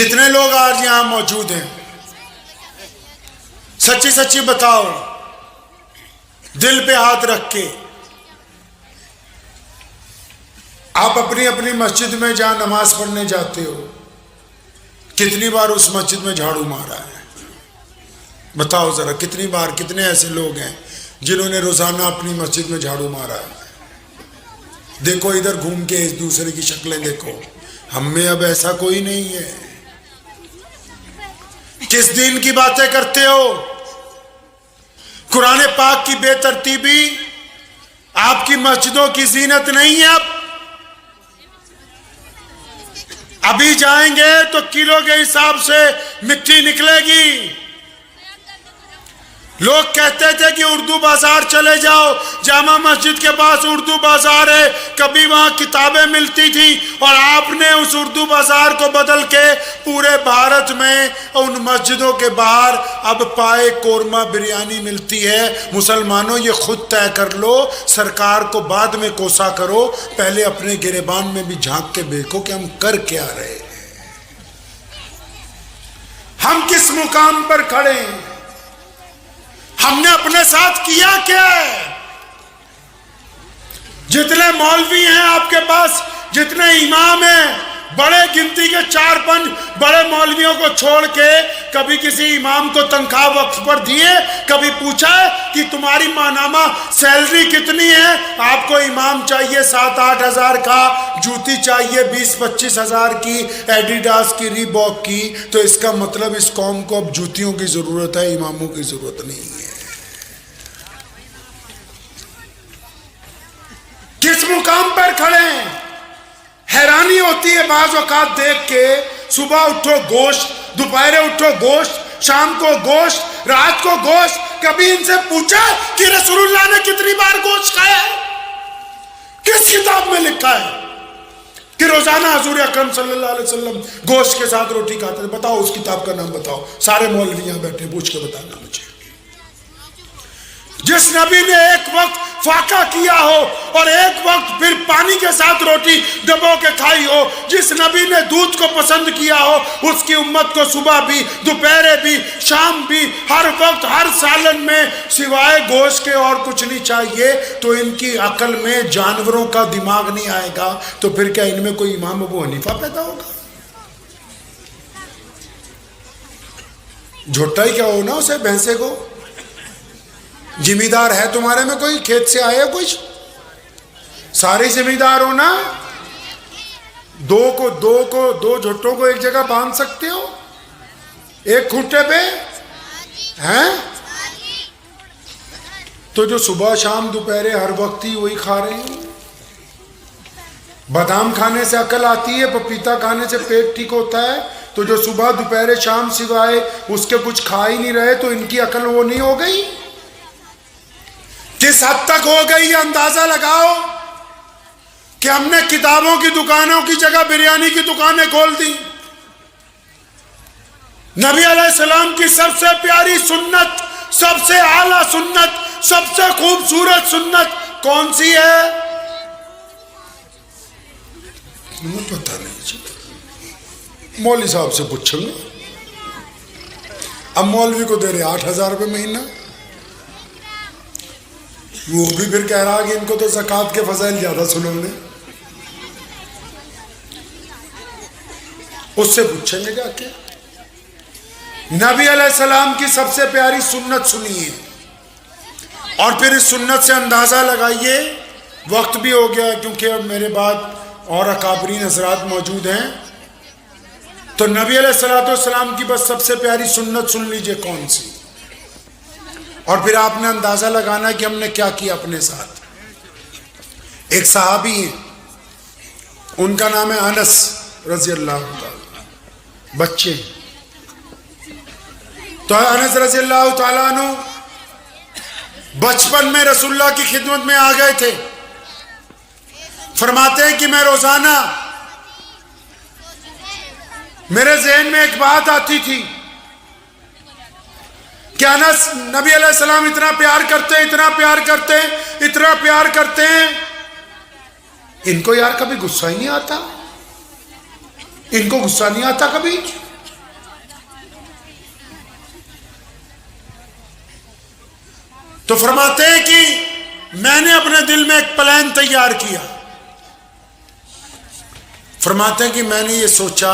کتنے لوگ آج یہاں موجود ہیں؟ سچی سچی بتاؤ، دل پہ ہاتھ رکھ کے، آپ اپنی اپنی مسجد میں جہاں نماز پڑھنے جاتے ہو کتنی بار اس مسجد میں جھاڑو مارا ہے؟ بتاؤ ذرا کتنی بار، کتنے ایسے لوگ ہیں جنہوں نے روزانہ اپنی مسجد میں جھاڑو مارا ہے؟ دیکھو ادھر گھوم کے ایک دوسرے کی شکلیں دیکھو، ہم میں اب ایسا کوئی نہیں ہے۔ کس دین کی باتیں کرتے ہو؟ قرآن پاک کی بے ترتیبی آپ کی مسجدوں کی زینت نہیں ہے۔ ابھی جائیں گے تو کلو کے حساب سے مٹی نکلے گی۔ لوگ کہتے تھے کہ اردو بازار چلے جاؤ، جامع مسجد کے پاس اردو بازار ہے، کبھی وہاں کتابیں ملتی تھیں، اور آپ نے اس اردو بازار کو بدل کے پورے بھارت میں ان مسجدوں کے باہر اب پائے قورمہ بریانی ملتی ہے۔ مسلمانوں یہ خود طے کر لو، سرکار کو بعد میں کوسا کرو، پہلے اپنے گریبان میں بھی جھانک کے دیکھو کہ ہم کر کیا رہے ہیں، ہم کس مقام پر کھڑے ہیں، ہم نے اپنے ساتھ کیا کیا ہے؟ جتنے مولوی ہیں آپ کے پاس، جتنے امام ہیں، بڑے گنتی کے 4-5 بڑے مولویوں کو چھوڑ کے کبھی کسی امام کو تنخواہ وقت پر دیے؟ کبھی پوچھا ہے کہ تمہاری ماہنامہ سیلری کتنی ہے؟ آپ کو امام چاہیے 7-8 ہزار کا، جوتی چاہیے 20-25 ہزار کی، ایڈیڈاس کی، ریباک کی، تو اس کا مطلب اس قوم کو اب جوتیوں کی ضرورت ہے، اماموں کی ضرورت نہیں ہے۔ کس مقام پر کھڑے ہیں؟ حیرانی ہوتی ہے بعض اوقات دیکھ کے، صبح اٹھو گوشت، دوپہرے اٹھو گوشت، شام کو گوشت، رات کو گوشت۔ کبھی ان سے پوچھا کہ رسول اللہ نے کتنی بار گوشت کھایا ہے؟ کس کتاب میں لکھا ہے کہ روزانہ حضور اکرم صلی اللہ علیہ وسلم گوشت کے ساتھ روٹی کھاتے تھے؟ بتاؤ اس کتاب کا نام بتاؤ، سارے مولوی یہاں بیٹھے، پوچھ کے بتانا مجھے۔ جس نبی نے ایک وقت فاقہ کیا ہو اور ایک وقت پھر پانی کے ساتھ روٹی ڈبو کے کھائی ہو، جس نبی نے دودھ کو پسند کیا ہو، اس کی امت کو صبح بھی، دوپہرے بھی، شام بھی، ہر وقت ہر سالن میں سوائے گوشت کے اور کچھ نہیں چاہیے، تو ان کی عقل میں جانوروں کا دماغ نہیں آئے گا، تو پھر کیا ان میں کوئی امام ابو حنیفہ پیدا ہوگا؟ جھوٹا ہی کیا ہو نا اسے، بھینسے کو۔ زمیندار ہے تمہارے میں کوئی؟ کھیت سے آئے کچھ؟ سارے زمیندار ہو نا؟ دو جھوٹوں کو ایک جگہ باندھ سکتے ہو ایک کھوٹے پہ ہیں؟ تو جو صبح شام دوپہرے ہر وقت ہی وہی کھا رہے ہیں۔ بادام کھانے سے عقل آتی ہے، پپیتا کھانے سے پیٹ ٹھیک ہوتا ہے، تو جو صبح دوپہرے شام سوائے اس کے کچھ کھا ہی نہیں رہے، تو ان کی عقل وہ نہیں ہو گئی؟ کس حد تک ہو گئی یہ اندازہ لگاؤ کہ ہم نے کتابوں کی دکانوں کی جگہ بریانی کی دکانیں کھول دی۔ نبی علیہ السلام کی سب سے پیاری سنت، سب سے اعلیٰ سنت، سب سے خوبصورت سنت کون سی ہے؟ مجھے پتہ نہیں جی، مولوی صاحب سے پوچھیں گے۔ اب مولوی کو دے رہے 8,000 روپے مہینہ، وہ بھی پھر کہہ رہا کہ ان کو تو زکوٰۃ کے فضائل زیادہ سنو نے، اس سے پوچھیں گے جا کے۔ نبی علیہ السلام کی سب سے پیاری سنت سنیے، اور پھر اس سنت سے اندازہ لگائیے۔ وقت بھی ہو گیا کیونکہ اب میرے بعد اور اکابرین حضرات موجود ہیں، تو نبی علیہ السلام کی بس سب سے پیاری سنت سن لیجئے کون سی، اور پھر آپ نے اندازہ لگانا کہ ہم نے کیا کیا اپنے ساتھ۔ ایک صحابی ہیں، ان کا نام ہے انس رضی اللہ تعالیٰ، بچے، تو انس رضی اللہ تعالیٰ عنہ بچپن میں رسول اللہ کی خدمت میں آ گئے تھے۔ فرماتے ہیں کہ میں روزانہ میرے ذہن میں ایک بات آتی تھی کہ انس نبی علیہ السلام اتنا پیار کرتے ہیں، اتنا پیار کرتے ہیں، اتنا پیار کرتے ہیں، ان کو یار کبھی غصہ ہی نہیں آتا؟ ان کو غصہ نہیں آتا کبھی؟ تو فرماتے ہیں کہ میں نے اپنے دل میں ایک پلان تیار کیا. فرماتے ہیں کہ میں نے یہ سوچا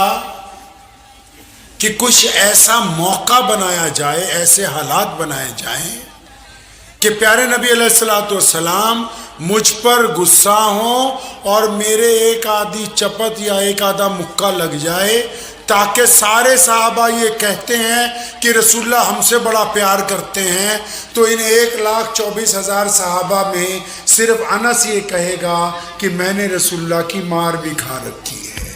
کہ کچھ ایسا موقع بنایا جائے، ایسے حالات بنائے جائیں کہ پیارے نبی علیہ الصلوۃ والسلام مجھ پر غصہ ہوں اور میرے ایک آدھی چپت یا ایک آدھا مکہ لگ جائے، تاکہ سارے صحابہ یہ کہتے ہیں کہ رسول اللہ ہم سے بڑا پیار کرتے ہیں. تو ان 1,24,000 صحابہ میں صرف انس یہ کہے گا کہ میں نے رسول اللہ کی مار بھی کھا رکھی ہے.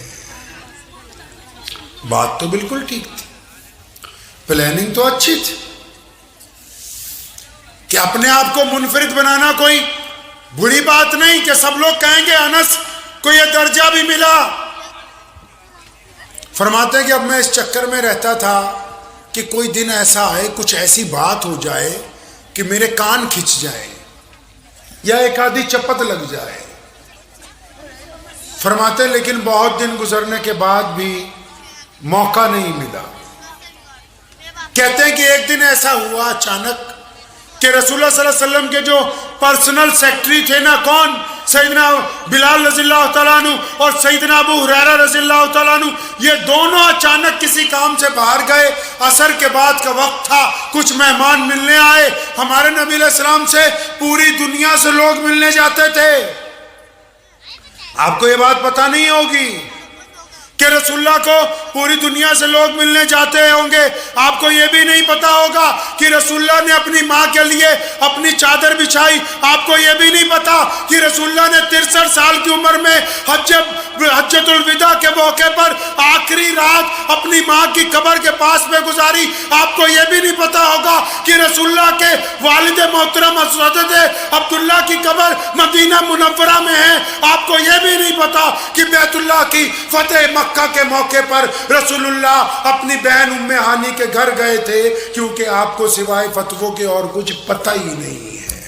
بات تو بالکل ٹھیک تھی، پلاننگ تو اچھی تھی کہ اپنے آپ کو منفرد بنانا کوئی بری بات نہیں کہ سب لوگ کہیں گے انس کو یہ درجہ بھی ملا. فرماتے ہیں کہ اب میں اس چکر میں رہتا تھا کہ کوئی دن ایسا آئے، کچھ ایسی بات ہو جائے کہ میرے کان کھنچ جائے یا ایک آدھی چپت لگ جائے. فرماتے ہیں لیکن بہت دن گزرنے کے بعد بھی موقع نہیں ملا. کہتے ہیں کہ ایک دن ایسا ہوا اچانک کہ رسول اللہ صلی اللہ علیہ وسلم کے جو پرسنل سیکٹری تھے نا، کون؟ سیدنا بلال رضی اللہ تعالیٰ عنہ اور سیدنا ابو ہریرہ رضی اللہ تعالیٰ عنہ، یہ دونوں اچانک کسی کام سے باہر گئے. عصر کے بعد کا وقت تھا، کچھ مہمان ملنے آئے. ہمارے نبی علیہ السلام سے پوری دنیا سے لوگ ملنے جاتے تھے. آپ کو یہ بات پتہ نہیں ہوگی کہ رسول اللہ کو پوری دنیا سے لوگ ملنے جاتے ہوں گے. آپ کو یہ بھی نہیں پتا ہوگا کہ رسول اللہ نے اپنی ماں کے لیے اپنی چادر بچھائی. آپ کو یہ بھی نہیں پتا کہ رسول اللہ نے 63 سال کی عمر میں حجۃ الوداع کے موقع پر آخری رات اپنی ماں کی قبر کے پاس میں گزاری. آپ کو یہ بھی نہیں پتا ہوگا کہ رسول اللہ کے والد محترم حضرت عبداللہ کی قبر مدینہ منورہ میں ہے. آپ کو یہ بھی نہیں پتا کہ بیت اللہ کی فتح مکہ کے موقع پر رسول اللہ اپنی بہن ام ہانی کے گھر گئے تھے، کیونکہ آپ کو سوائے فتووں کے اور کچھ پتہ ہی نہیں ہے.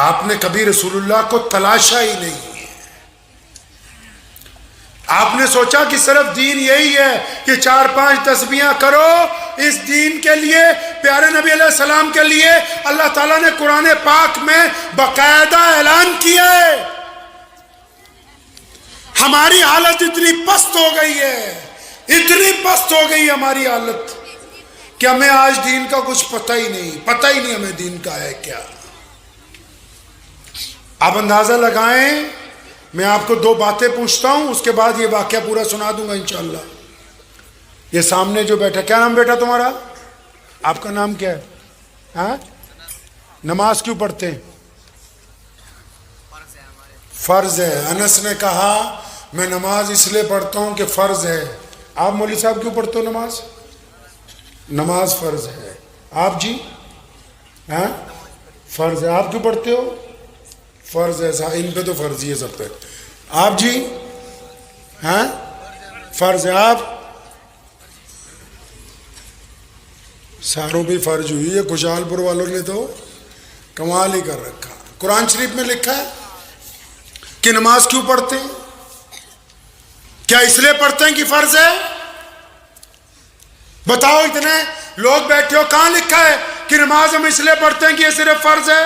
آپ نے کبھی رسول اللہ کو تلاشا ہی نہیں ہے. آپ نے سوچا کہ صرف دین یہی ہے کہ 4-5 تسبیحاں کرو. اس دین کے لیے، پیارے نبی علیہ السلام کے لیے اللہ تعالیٰ نے قرآن پاک میں باقاعدہ اعلان کیا ہے. ہماری حالت اتنی پست ہو گئی ہے، اتنی پست ہو گئی ہماری حالت کہ ہمیں آج دین کا کچھ پتہ ہی نہیں ہمیں دین کا ہے کیا. آپ اندازہ لگائیں، میں آپ کو 2 باتیں پوچھتا ہوں، اس کے بعد یہ واقعہ پورا سنا دوں گا انشاءاللہ. یہ سامنے جو بیٹھا، کیا نام بیٹا تمہارا؟ آپ کا نام کیا ہے؟ ہاں؟ نماز کیوں پڑھتے ہیں؟ فرض ہے. انس نے کہا میں نماز اس لیے پڑھتا ہوں کہ فرض ہے. آپ مولوی صاحب کیوں پڑھتے ہو نماز؟ نماز فرض ہے. آپ جی؟ ہاں فرض ہے. آپ کیوں پڑھتے ہو؟ فرض ہے. ان پہ تو فرض ہی ہے سب پہ. آپ جی؟ ہاں فرض ہے. آپ ساروں بھی فرض ہوئی ہے. خوشحال پور والوں نے تو کمال ہی کر رکھا. قرآن شریف میں لکھا ہے کہ نماز کیوں پڑھتے ہیں؟ کیا اس لیے پڑھتے ہیں کہ فرض ہے؟ بتاؤ، اتنے لوگ بیٹھے ہو، کہاں لکھا ہے کہ نماز ہم اس لیے پڑھتے ہیں کہ یہ صرف فرض ہے؟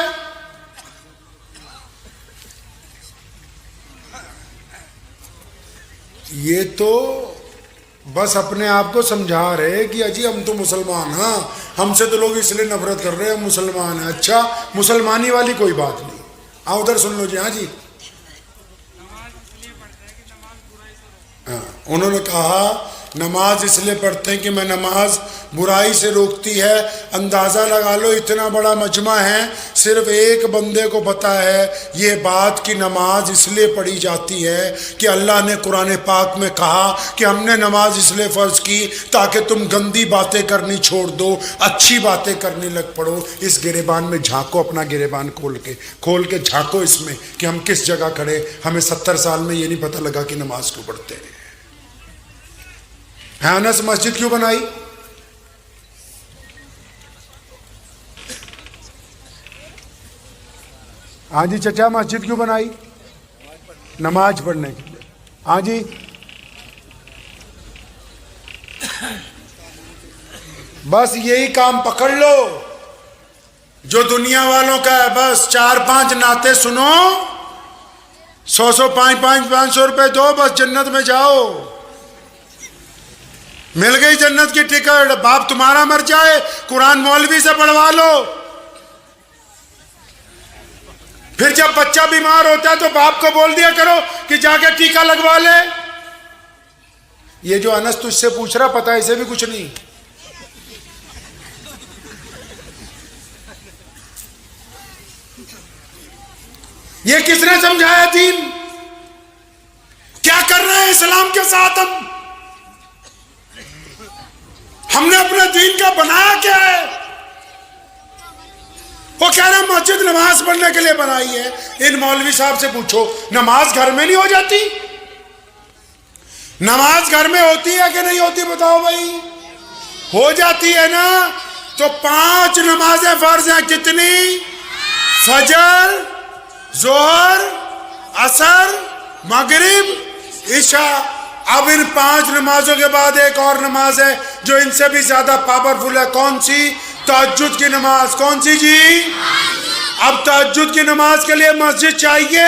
یہ تو بس اپنے آپ کو سمجھا رہے کہ اجی ہم تو مسلمان، ہاں ہم سے تو لوگ اس لیے نفرت کر رہے ہیں، ہم مسلمان ہیں. اچھا، مسلمانی والی کوئی بات نہیں. آؤ ادھر سن لو جی. ہاں جی، انہوں نے کہا نماز اس لیے پڑھتے ہیں کہ میں نماز برائی سے روکتی ہے. اندازہ لگا لو، اتنا بڑا مجمع ہے، صرف ایک بندے کو پتا ہے یہ بات کہ نماز اس لیے پڑھی جاتی ہے کہ اللہ نے قرآن پاک میں کہا کہ ہم نے نماز اس لیے فرض کی تاکہ تم گندی باتیں کرنی چھوڑ دو، اچھی باتیں کرنے لگ پڑو. اس گریبان میں جھانکو، اپنا گریبان کھول کے جھانکو اس میں کہ ہم کس جگہ کھڑے. ہمیں 70 سال میں یہ نہیں پتہ لگا کہ نماز کیوں پڑھتے ہیں. انس مسجد کیوں بنائی؟ ہاں جی چچا، مسجد کیوں بنائی؟ نماز پڑھنے کے لیے. ہاں جی بس یہی کام پکڑ لو جو دنیا والوں کا ہے. بس 4-5 نعتیں سنو, 100 500 روپے دو, بس جنت میں جاؤ. مل گئی جنت کی ٹکٹ. باپ تمہارا مر جائے قرآن مولوی سے پڑھوا لو. پھر جب بچہ بیمار ہوتا ہے تو باپ کو بول دیا کرو کہ جا کے ٹیکا لگوا لے. یہ جو انس تجھ سے پوچھ رہا پتا ہے اسے بھی کچھ نہیں. یہ کس نے سمجھایا دین؟ کیا کر رہے ہیں اسلام کے ساتھ ہم نے اپنے دین کا بنایا کیا ہے؟ وہ کہہ رہے ہیں مسجد نماز پڑھنے کے لیے بنائی ہے. ان مولوی صاحب سے پوچھو نماز گھر میں نہیں ہو جاتی؟ نماز گھر میں ہوتی ہے کہ نہیں ہوتی بتاؤ بھائی؟ ہو جاتی ہے نا. تو 5 نمازیں فرض ہیں. کتنی؟ فجر, ظہر, عصر, مغرب, عشاء. اب ان 5 نمازوں کے بعد ایک اور نماز ہے جو ان سے بھی زیادہ پاورفل ہے. کون سی؟ تہجد کی نماز. کون سی جی؟ اب تہجد کی نماز کے لیے مسجد چاہیے.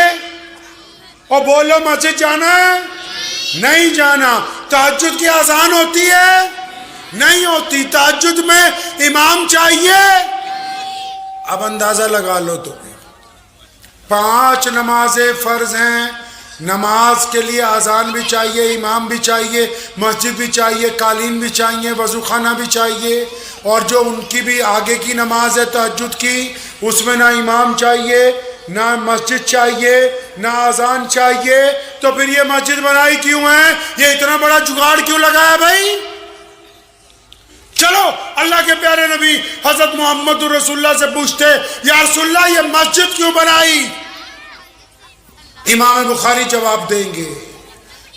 اور بولو مسجد جانا ہے؟ نہیں جانا. تہجد کی اذان ہوتی ہے؟ نہیں ہوتی. تہجد میں امام چاہیے. اب اندازہ لگا لو تو 5 نمازیں فرض ہیں. نماز کے لیے اذان بھی چاہیے, امام بھی چاہیے, مسجد بھی چاہیے, قالین بھی چاہیے, وضو خانہ بھی چاہیے. اور جو ان کی بھی آگے کی نماز ہے تہجد کی, اس میں نہ امام چاہیے, نہ مسجد چاہیے, نہ اذان چاہیے. تو پھر یہ مسجد بنائی کیوں ہے؟ یہ اتنا بڑا جگاڑ کیوں لگایا بھائی؟ چلو اللہ کے پیارے نبی حضرت محمد رسول اللہ سے پوچھتے یا رسول اللہ یہ مسجد کیوں بنائی؟ امام بخاری جواب دیں گے.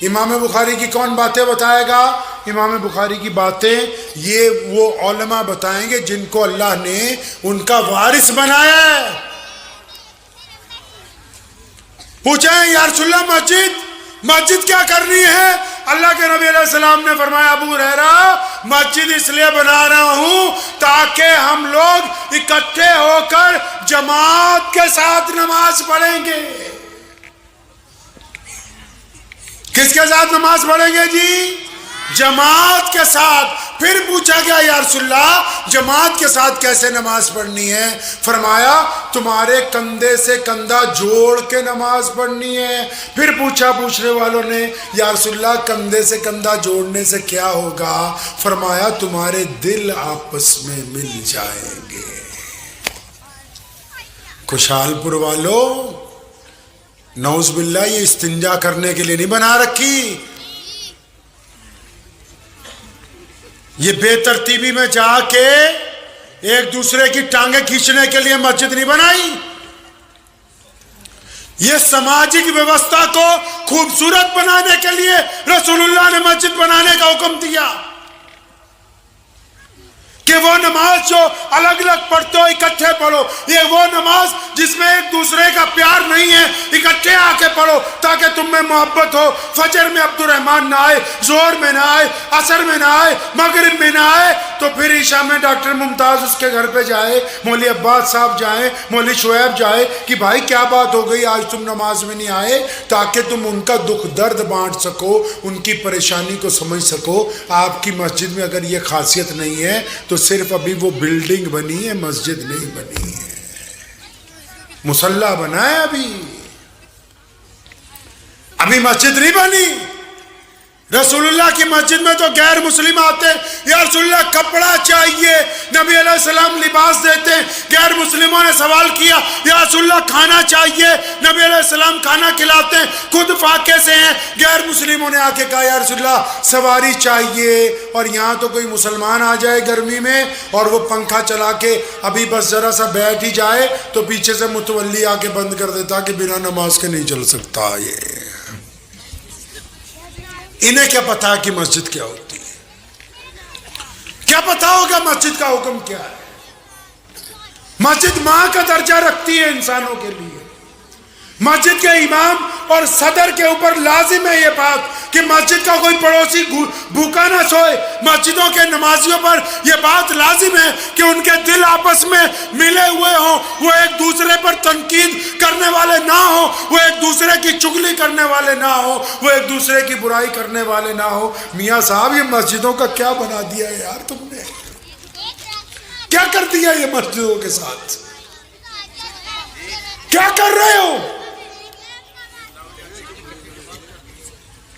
امام بخاری کی کون باتیں بتائے گا؟ امام بخاری کی باتیں یہ وہ علماء بتائیں گے جن کو اللہ نے ان کا وارث بنایا ہے. پوچھیں یا رسول اللہ مسجد کیا کرنی ہے؟ اللہ کے نبی علیہ السلام نے فرمایا ابو ہریرہ مسجد اس لیے بنا رہا ہوں تاکہ ہم لوگ اکٹھے ہو کر جماعت کے ساتھ نماز پڑھیں گے. کس کے ساتھ نماز پڑھیں گے جی؟ جماعت کے ساتھ. پھر پوچھا گیا یا رسول اللہ جماعت کے ساتھ کیسے نماز پڑھنی ہے؟ فرمایا تمہارے کندھے سے کندھا جوڑ کے نماز پڑھنی ہے. پھر پوچھنے والوں نے یا رسول اللہ کندھے سے کندھا جوڑنے سے کیا ہوگا؟ فرمایا تمہارے دل آپس میں مل جائیں گے. خوشحال پور والوں نعوذ باللہ یہ استنجا کرنے کے لیے نہیں بنا رکھی. یہ بے ترتیبی میں جا کے ایک دوسرے کی ٹانگیں کھینچنے کے لیے مسجد نہیں بنائی. یہ سماجک ویوستھا کو خوبصورت بنانے کے لیے رسول اللہ نے مسجد بنانے کا حکم دیا کہ وہ نماز جو الگ الگ پڑھتے ہو اکٹھے پڑھو. یہ وہ نماز جس میں ایک دوسرے کا پیار نہیں ہے, اکٹھے آ کے پڑھو تاکہ تم میں محبت ہو. فجر میں عبد الرحمن نہ آئے, ظہر میں نہ آئے, عصر میں نہ آئے, مغرب میں نہ آئے تو پھر عشاء میں ڈاکٹر ممتاز اس کے گھر پہ جائے, مولوی عباس صاحب جائیں, مولوی شعیب جائے کہ بھائی کیا بات ہو گئی آج تم نماز میں نہیں آئے, تاکہ تم ان کا دکھ درد بانٹ سکو, ان کی پریشانی کو سمجھ سکو. آپ کی مسجد میں اگر یہ خاصیت نہیں ہے تو صرف ابھی وہ بلڈنگ بنی ہے, مسجد نہیں بنی ہے. مصلی بنا ہے ابھی مسجد نہیں بنی. رسول اللہ کی مسجد میں تو غیر مسلم آتے یا رسول اللہ کپڑا چاہیے, نبی علیہ السلام لباس دیتے. غیر مسلموں نے سوال کیا یا رسول اللہ کھانا چاہیے, نبی علیہ السلام کھانا کھلاتے, خود فاقے سے ہیں. غیر مسلموں نے آ کے کہا یا رسول اللہ سواری چاہیے. اور یہاں تو کوئی مسلمان آ جائے گرمی میں اور وہ پنکھا چلا کے ابھی بس ذرا سا بیٹھ ہی جائے تو پیچھے سے متولی آ کے بند کر دیتا کہ بنا نماز کے نہیں چل سکتا. یہ انہیں کیا پتا کہ مسجد کیا ہوتی ہے؟ کیا پتا ہوگا مسجد کا حکم کیا ہے؟ مسجد ماں کا درجہ رکھتی ہے انسانوں کے لیے. مسجد کے امام اور صدر کے اوپر لازم ہے یہ بات کہ مسجد کا کوئی پڑوسی بھوکا نہ سوئے. مسجدوں کے نمازیوں پر یہ بات لازم ہے کہ ان کے دل آپس میں ملے ہوئے ہوں, وہ ایک دوسرے پر تنقید کرنے والے نہ ہوں, وہ ایک دوسرے کی چغلی کرنے والے نہ ہوں, وہ ایک دوسرے کی برائی کرنے والے نہ ہوں. میاں صاحب یہ مسجدوں کا کیا بنا دیا ہے یار, تم نے کیا کر دیا یہ مسجدوں کے ساتھ, کیا کر رہے ہو,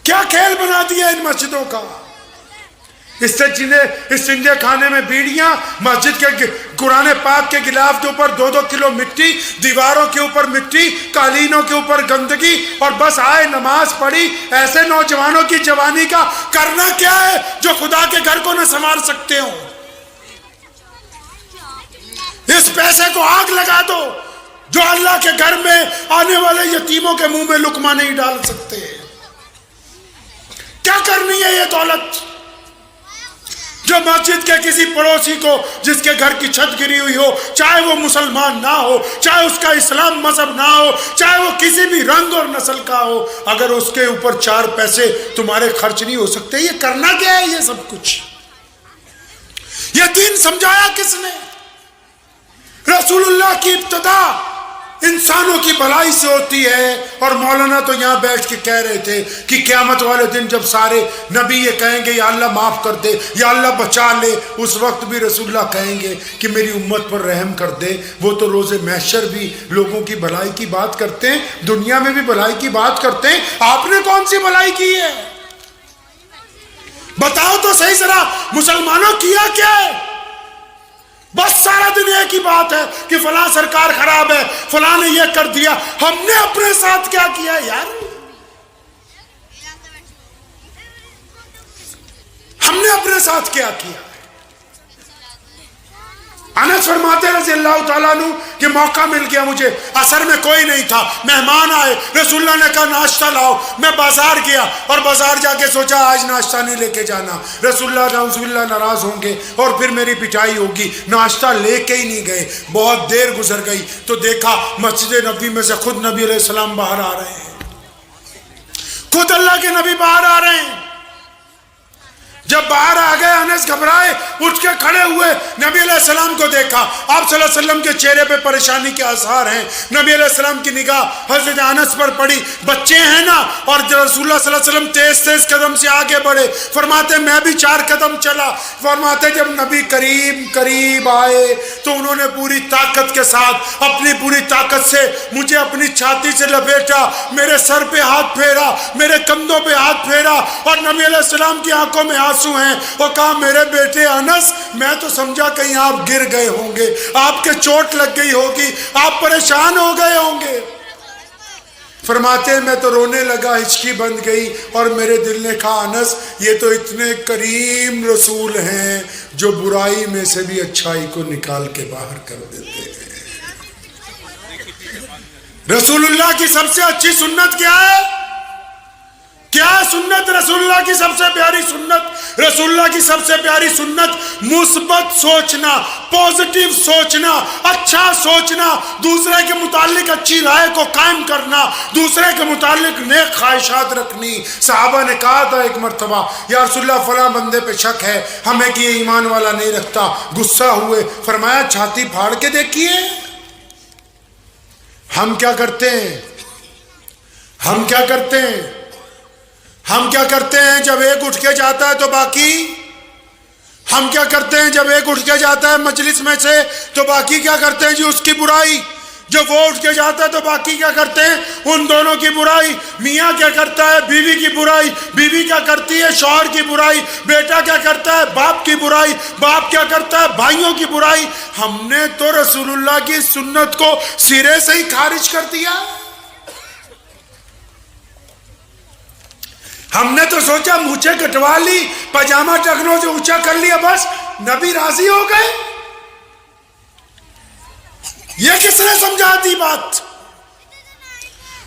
کیا کھیل بنا دیا ان مسجدوں کا. اس سنجے کھانے میں بیڑیاں, مسجد کے قرآن پاک کے غلاف کے اوپر 2-2 کلو مٹی, دیواروں کے اوپر مٹی, قالینوں کے اوپر گندگی, اور بس آئے نماز پڑھی. ایسے نوجوانوں کی جوانی کا کرنا کیا ہے جو خدا کے گھر کو نہ سنوار سکتے ہو. اس پیسے کو آگ لگا دو جو اللہ کے گھر میں آنے والے یتیموں کے منہ میں لقمہ نہیں ڈال سکتے. کیا کرنی ہے یہ دولت جو مسجد کے کسی پڑوسی کو جس کے گھر کی چھت گری ہوئی ہو, چاہے وہ مسلمان نہ ہو, چاہے اس کا اسلام مذہب نہ ہو, چاہے وہ کسی بھی رنگ اور نسل کا ہو, اگر اس کے اوپر 4 پیسے تمہارے خرچ نہیں ہو سکتے, یہ کرنا کیا ہے یہ سب کچھ؟ یہ دین سمجھایا کس نے؟ رسول اللہ کی ابتدا انسانوں کی بھلائی سے ہوتی ہے. اور مولانا تو یہاں بیٹھ کے کہہ رہے تھے کہ قیامت والے دن جب سارے نبی یہ کہیں گے یا اللہ معاف کر دے, یا اللہ بچا لے, اس وقت بھی رسول اللہ کہیں گے کہ میری امت پر رحم کر دے. وہ تو روز محشر بھی لوگوں کی بھلائی کی بات کرتے ہیں, دنیا میں بھی بھلائی کی بات کرتے ہیں. آپ نے کون سی بھلائی کی ہے بتاؤ تو صحیح ذرا, مسلمانوں کیا کیا ہے؟ بس سارا دن ایک ہی بات ہے کہ فلاں سرکار خراب ہے, فلاں نے یہ کر دیا. ہم نے اپنے ساتھ کیا کیا یار؟ ہم نے اپنے ساتھ کیا کیا؟ انس فرماتے رضی اللہ تعالیٰ عنہ کہ موقع مل گیا مجھے, اثر میں کوئی نہیں تھا, مہمان آئے, رسول اللہ نے کہا ناشتہ لاؤ. میں بازار گیا اور بازار جا کے سوچا آج ناشتہ نہیں لے کے جانا, رسول اللہ نعوذ باللہ ناراض ہوں گے اور پھر میری پٹائی ہوگی. ناشتہ لے کے ہی نہیں گئے. بہت دیر گزر گئی تو دیکھا مسجد نبی میں سے خود نبی علیہ السلام باہر آ رہے ہیں, خود اللہ کے نبی باہر آ رہے ہیں. جب باہر آ گئے انس گھبرائے, اٹھ کے کھڑے ہوئے, نبی علیہ السلام کو دیکھا. آپ صلی اللہ علیہ وسلم کے چہرے پہ پریشانی کے آثار ہیں. نبی علیہ السلام کی نگاہ حضرت انس پر پڑی. بچے ہیں نا, اور رسول اللہ صلی اللہ علیہ وسلم تیز قدم سے آگے بڑھے. فرماتے میں بھی 4 قدم چلا. فرماتے جب نبی قریب آئے تو انہوں نے پوری طاقت کے ساتھ, اپنی پوری طاقت سے مجھے اپنی چھاتی سے لپیٹا, میرے سر پہ ہاتھ پھیرا, میرے کندھوں پہ ہاتھ پھیرا, اور نبی علیہ السلام کی آنکھوں میں آنسو ہیں. وہ کہا میرے بیٹے انس, میں تو سمجھا کہیں آپ گر گئے ہوں گے, آپ کے چوٹ لگ گئی ہوگی, آپ پریشان ہو گئے ہوں گے. فرماتے ہیں میں تو رونے لگا, ہچکی بند گئی, اور میرے دل نے کہا انس یہ تو اتنے کریم رسول ہیں جو برائی میں سے بھی اچھائی کو نکال کے باہر کر دیتے ہیں. رسول اللہ کی سب سے اچھی سنت کیا ہے؟ کیا سنت رسول اللہ کی سب سے پیاری سنت؟ رسول اللہ کی سب سے پیاری سنت مثبت سوچنا, پازیٹیو سوچنا, اچھا سوچنا, دوسرے کے متعلق اچھی رائے کو قائم کرنا, دوسرے کے متعلق نیک خواہشات رکھنی. صحابہ نے کہا تھا ایک مرتبہ یا رسول اللہ فلاں بندے پہ شک ہے, ہمیں کہ یہ ایمان والا نہیں رکھتا. غصہ ہوئے, فرمایا چھاتی پھاڑ کے دیکھیے. ہم کیا کرتے ہیں, ہم کیا کرتے ہیں, ہم کیا کرتے ہیں جب ایک اٹھ کے جاتا ہے تو باقی, ہم کیا کرتے ہیں جب ایک اٹھ کے جاتا ہے مجلس میں سے تو باقی کیا کرتے ہیں جی اس کی برائی, جب وہ اٹھ کے جاتا ہے تو باقی کیا کرتے ہیں ان دونوں کی برائی. میاں کیا کرتا ہے بیوی کی برائی, بیوی کیا کرتی ہے شوہر کی برائی, بیٹا کیا کرتا ہے باپ کی برائی, باپ کیا کرتا ہے بھائیوں کی برائی. ہم نے تو رسول اللہ کی سنت کو سرے سے ہی خارج کر دیا. ہم نے تو سوچا مونچھیں کٹوا لی, پاجامہ ٹخنوں سے اونچا کر لیا, بس نبی راضی ہو گئے. یہ کس نے سمجھا دی بات؟